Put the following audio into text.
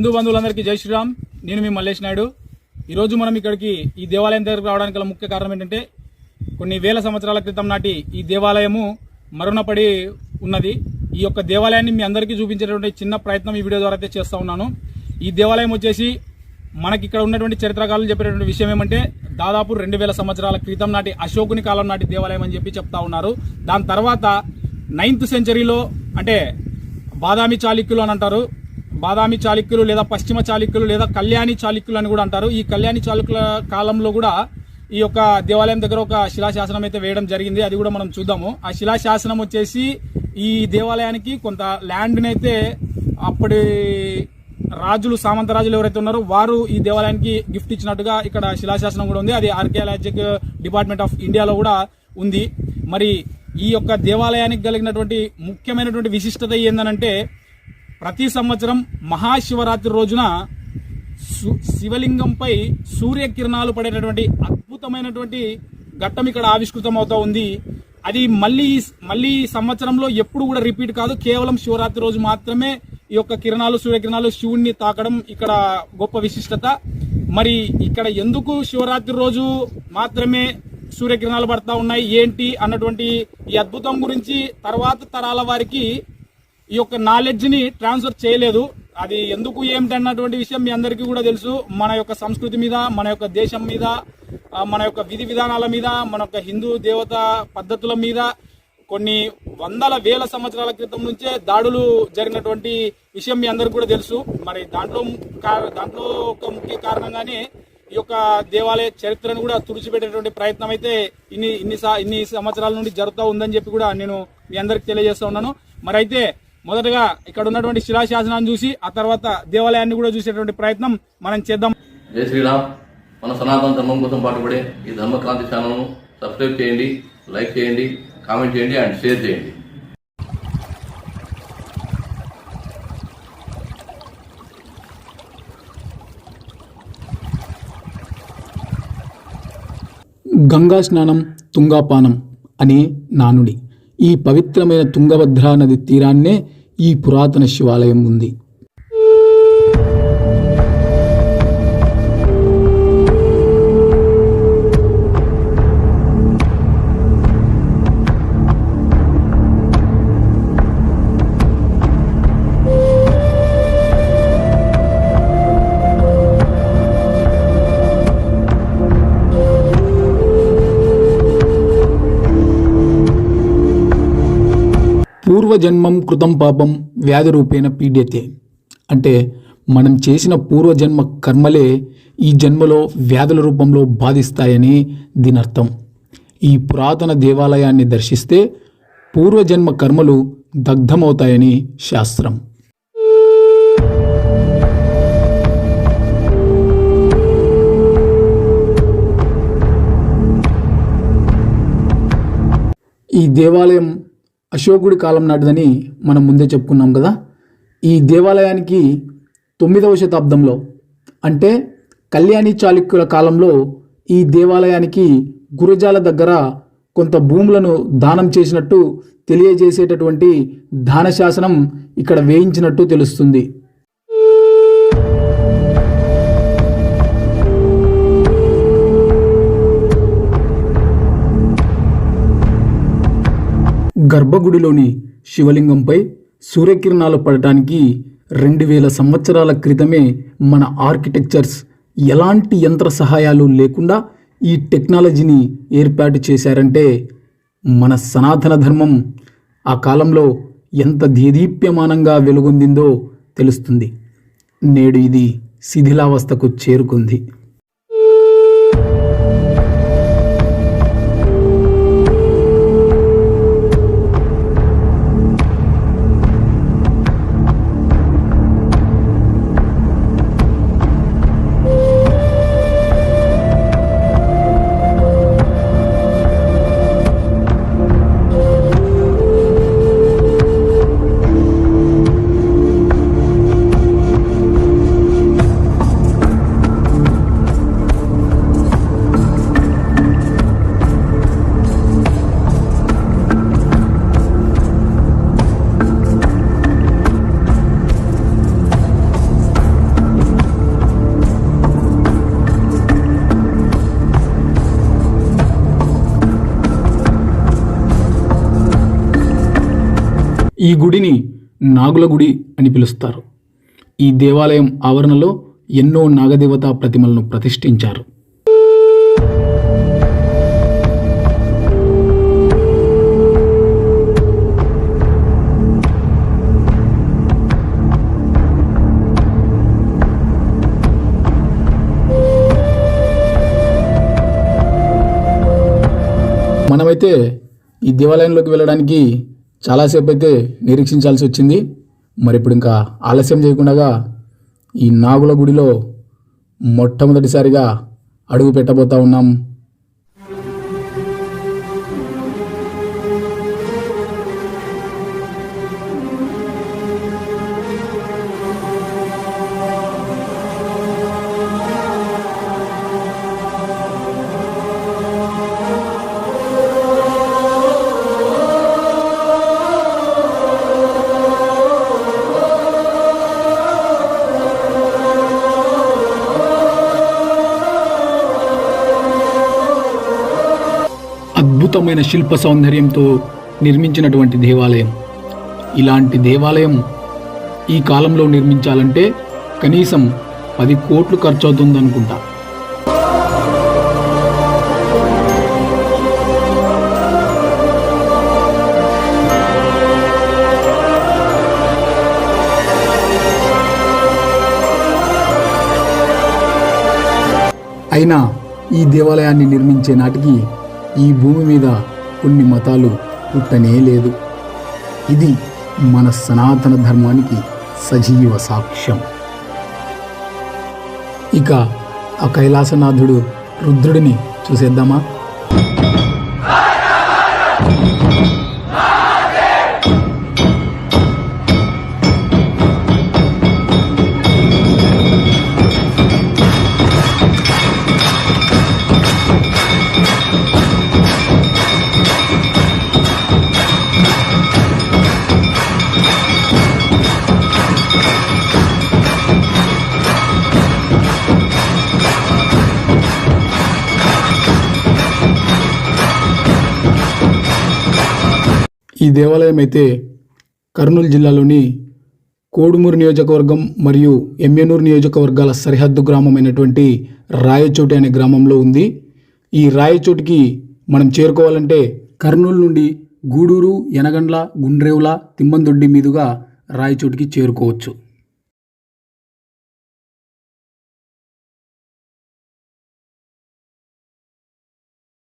హిందూ బంధువులందరికీ జై శ్రీరామ్. నేను మీ మల్లేష్ నాయుడు. ఈరోజు మనం ఇక్కడికి ఈ దేవాలయం దగ్గరకు రావడానికి గల ముఖ్య కారణం ఏంటంటే, కొన్ని వేల సంవత్సరాల క్రితం నాటి ఈ దేవాలయము మరుగునపడి ఉన్నది. ఈ యొక్క దేవాలయాన్ని మీ అందరికీ చూపించేటువంటి చిన్న ప్రయత్నం ఈ వీడియో ద్వారా అయితే చేస్తూ ఉన్నాను. ఈ దేవాలయం వచ్చేసి మనకి ఇక్కడ ఉన్నటువంటి చరిత్రకారులు చెప్పేటువంటి విషయం ఏమంటే, దాదాపు 2000 సంవత్సరాల క్రితం నాటి అశోకుని కాలం నాటి దేవాలయం అని చెప్పి చెప్తా ఉన్నారు. దాని తర్వాత 9th సెంచరీలో అంటే బాదామి చాళుక్యులు అని అంటారు. బాదామి చాళుక్యులు లేదా పశ్చిమ చాళుక్యులు లేదా కళ్యాణి చాళుక్యులు అని కూడా అంటారు. ఈ కళ్యాణి చాళుక్యుల కాలంలో కూడా ఈ యొక్క దేవాలయం దగ్గర ఒక శిలాశాసనం అయితే వేయడం జరిగింది. అది కూడా మనం చూద్దాము. ఆ శిలాశాసనం వచ్చేసి ఈ దేవాలయానికి కొంత ల్యాండ్ని అయితే అప్పటి రాజులు, సామంత రాజులు ఎవరైతే ఉన్నారో వారు ఈ దేవాలయానికి గిఫ్ట్ ఇచ్చినట్టుగా ఇక్కడ శిలాశాసనం కూడా ఉంది. అది ఆర్కియాలజిక్ డిపార్ట్మెంట్ ఆఫ్ ఇండియాలో కూడా ఉంది. మరి ఈ యొక్క దేవాలయానికి కలిగినటువంటి ముఖ్యమైనటువంటి విశిష్టత ఏందనంటే, ప్రతి సంవత్సరం మహాశివరాత్రి రోజున శివలింగంపై సూర్యకిరణాలు పడేటటువంటి అద్భుతమైనటువంటి ఘట్టం ఇక్కడ ఆవిష్కృతం అవుతా ఉంది. అది మళ్ళీ సంవత్సరంలో ఎప్పుడు కూడా రిపీట్ కాదు. కేవలం శివరాత్రి రోజు మాత్రమే ఈ యొక్క సూర్యకిరణాలు శివుణ్ణి తాకడం ఇక్కడ గొప్ప విశిష్టత. మరి ఇక్కడ ఎందుకు శివరాత్రి రోజు మాత్రమే సూర్యకిరణాలు పడతా ఉన్నాయి ఏంటి అన్నటువంటి ఈ అద్భుతం గురించి తర్వాత తరాల వారికి ఈ యొక్క నాలెడ్జ్ ని ట్రాన్స్ఫర్ చేయలేదు. అది ఎందుకు ఏమిటన్నటువంటి విషయం మీ అందరికీ కూడా తెలుసు. మన యొక్క సంస్కృతి మీద, మన యొక్క దేశం మీద, మన యొక్క విధి విధానాల మీద, మన యొక్క హిందూ దేవత పద్ధతుల మీద కొన్ని వందల వేల సంవత్సరాల క్రితం నుంచే దాడులు జరిగినటువంటి విషయం మీ అందరికీ కూడా తెలుసు. మరి దాంట్లో ఒక ముఖ్య కారణంగానే ఈ యొక్క దేవాలయ చరిత్రను కూడా తుడిచిపెట్టేటువంటి ప్రయత్నం అయితే ఇన్ని సంవత్సరాల నుండి జరుగుతూ ఉందని చెప్పి కూడా నేను మీ అందరికి తెలియజేస్తా ఉన్నాను. మరి అయితే మొదటగా ఇక్కడ ఉన్నటువంటి శిలాశాసనాన్ని చూసి ఆ తర్వాత దేవాలయాన్ని కూడా చూసేటువంటి ప్రయత్నం మనం చేద్దాం. జై శ్రీరామ్. మన సనాతన ధర్మం కోసం పాటుపడే ఈ ధర్మక్రాంతి ఛానల్ను సబ్స్క్రైబ్ చేయండి, లైక్ చేయండి, కామెంట్ చేయండి అండ్ షేర్ చేయండి. గంగా స్నానం తుంగాపానం అనే నానుడి. ఈ పవిత్రమైన తుంగభద్రా నది తీరాన్నే ఈ పురాతన శివాలయం ఉంది. పూర్వజన్మం కృతం పాపం వ్యాధి రూపేణ పీడ్యతే. అంటే మనం చేసిన పూర్వజన్మ కర్మలే ఈ జన్మలో వ్యాధుల రూపంలో బాధిస్తాయని దీని అర్థం. ఈ పురాతన దేవాలయాన్ని దర్శిస్తే పూర్వజన్మ కర్మలు దగ్ధమవుతాయని శాస్త్రం. ఈ దేవాలయం అశోకుడి కాలం నాటిదని మనం ముందే చెప్పుకున్నాం కదా. ఈ దేవాలయానికి 9వ శతాబ్దంలో అంటే కళ్యాణి చాళుక్యుల కాలంలో ఈ దేవాలయానికి గురజాల దగ్గర కొంత భూములను దానం చేసినట్టు తెలియజేసేటటువంటి దానశాసనం ఇక్కడ వేయించినట్టు తెలుస్తుంది. గర్భగుడిలోని శివలింగంపై సూర్యకిరణాలు పడటానికి 2000 సంవత్సరాల క్రితమే మన ఆర్కిటెక్చర్స్ ఎలాంటి యంత్ర సహాయాలు లేకుండా ఈ టెక్నాలజీని ఏర్పాటు చేశారంటే, మన సనాతన ధర్మం ఆ కాలంలో ఎంత దేదీప్యమానంగా వెలుగొందిందో తెలుస్తుంది. నేడు ఇది శిథిలావస్థకు చేరుకుంది. ఈ గుడిని నాగుల గుడి అని పిలుస్తారు. ఈ దేవాలయం ఆవరణలో ఎన్నో నాగదేవతా ప్రతిమలను ప్రతిష్ఠించారు. మనమైతే ఈ దేవాలయంలోకి వెళ్ళడానికి చాలాసేపు అయితే నిరీక్షించాల్సి వచ్చింది. మరి ఇప్పుడు ఇంకా ఆలస్యం చేయకుండా ఈ నాగుల గుడిలో మొట్టమొదటిసారిగా అడుగు పెట్టబోతా ఉన్నాం. అద్భుతమైన శిల్ప సౌందర్యంతో నిర్మించినటువంటి దేవాలయం. ఇలాంటి దేవాలయం ఈ కాలంలో నిర్మించాలంటే కనీసం 10 కోట్లు ఖర్చు అవుతుందనుకుంటా. అయినా ఈ దేవాలయాన్ని నిర్మించే నాటికి ఈ భూమి మీద కొన్ని మతాలు పుట్టనే లేదు. ఇది మన సనాతన ధర్మానికి సజీవ సాక్ష్యం. ఇక ఆ కైలాసనాథుడు రుద్రుడిని చూసేద్దామా? ఈ దేవాలయం అయితే కర్నూలు జిల్లాలోని కోడుమూరు నియోజకవర్గం మరియు ఎమ్మెనూరు నియోజకవర్గాల సరిహద్దు గ్రామమైనటువంటి రాయచోటి అనే గ్రామంలో ఉంది. ఈ రాయచోటికి మనం చేరుకోవాలంటే కర్నూలు నుండి గూడూరు, యనగండ్ల, గుండ్రేవుల, తిమ్మందొడ్డి మీదుగా రాయచోటికి చేరుకోవచ్చు.